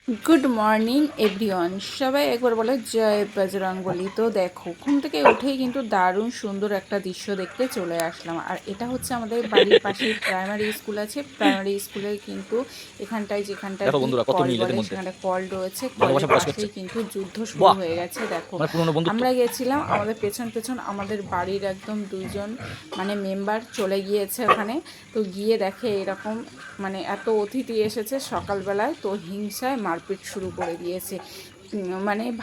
Good morning everyone, সবাই একবার বলে জয় বজরংবলী। তো দেখো, ঘুম থেকে উঠেই কিন্তু দারুণ সুন্দর একটা দৃশ্য দেখতে চলে আসলাম। আর এটা হচ্ছে আমাদের বাড়ির পাশেই প্রাইমারি স্কুল আছে। প্রাইমারি স্কুলে কিন্তু এখানটায় যেখানটায় দেখো ডিপ বন্ধুরা কত কল মিল এদের বলে মধ্যে সেখানে কল রয়েছে, ভালোবাসা কলের প্রকাশ করছে। পাশেই কিন্তু যুদ্ধ শুরু বাহ, হয়ে গেছে। দেখো, মানে পুরনো বন্ধুত্ব। আমরা গেছিলাম, আমাদের পেছন পেছন আমাদের বাড়ির একদম দুইজন মেম্বার চলে গিয়েছে ওখানে। তো গিয়ে দেখে এরকম এত অতিথি এসেছে সকালবেলায়, তো হিংসায় মারপিট শুরু করে দিয়েছে।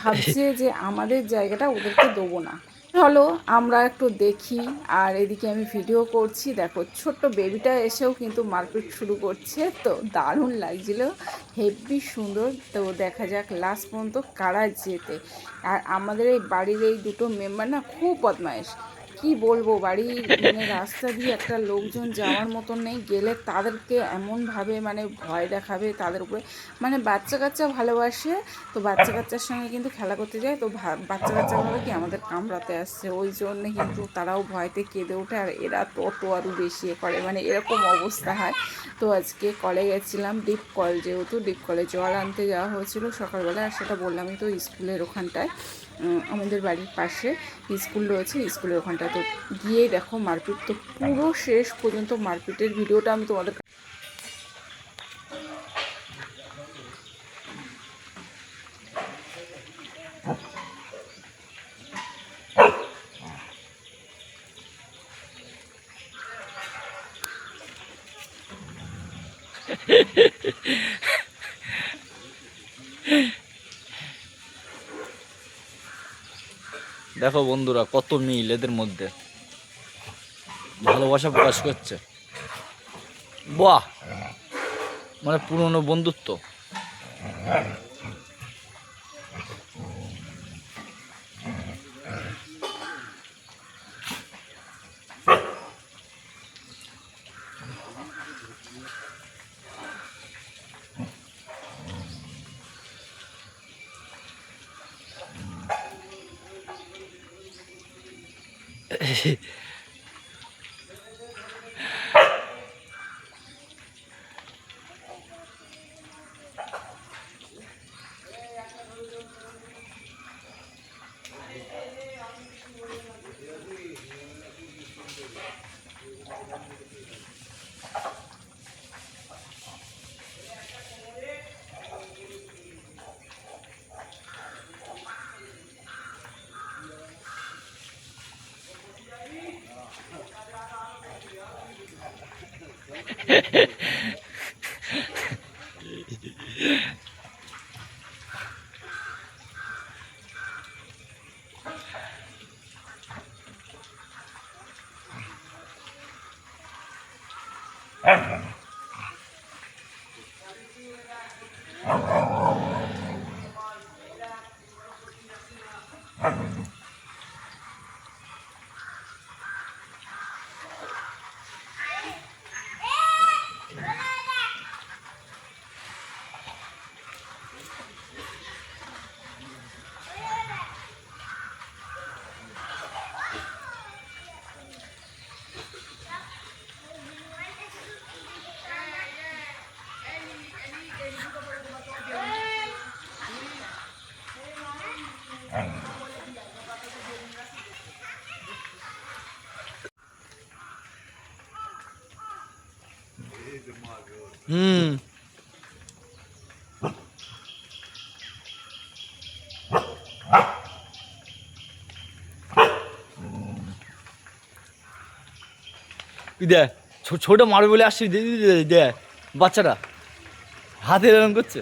ভাবছে যে আমাদের জায়গাটা ওদেরকে দেবো না। চলো আমরা একটু দেখি। আর এদিকে আমি ভিডিও করছি, দেখো ছোট্ট বেবিটা এসেও কিন্তু মারপিট শুরু করছে। তো দারুণ লাগছিল, হেব্বি সুন্দর। তো দেখা যাক লাস্ট পর্যন্ত কারা জেতে। আর আমাদের এই বাড়ির এই দুটো মেম্বার না খুব বদমাইশ। কি বলবো, বাড়ির রাস্তা দিয়ে একটা লোকজন যাওয়ার মতন নেই, গেলে তাদেরকে এমনভাবে ভয় দেখাবে তাদের উপরে। বাচ্চা কাচ্চা ভালোবাসে, তো বাচ্চা কাচ্চার সঙ্গে কিন্তু খেলা করতে যায়, তো বাচ্চা কাচ্চা ভাবে কি আমাদের কামড়াতে আসছে, ওই জন্যে কিন্তু তারাও ভয়তে কেঁদে ওঠে। আর এরা তত আরও বেশি করে, এরকম অবস্থা হয়। তো আজকে কলে গেছিলাম, ডিপ কল, যেহেতু ডিপ কলে জল আনতে যাওয়া হয়েছিল সকালবেলা। আর সেটা বললামই তো, স্কুলের ওখানটায় আমাদের বাড়ির পাশে স্কুল রয়েছে, স্কুলের ওখানটায়। তো গিয়েই দেখো মারপিট, তো পুরো শেষ পর্যন্ত মারপিটের ভিডিওটা আমি তোমাদের দেখো বন্ধুরা কত মিল এদের মধ্যে, ভালোবাসা প্রকাশ করছে। বাহ, মানে পুরনো বন্ধুত্ব। হুম, দেখ ছোট মারবে বলে আসছি, দে বাচ্চারা হাতে এরকম করছে।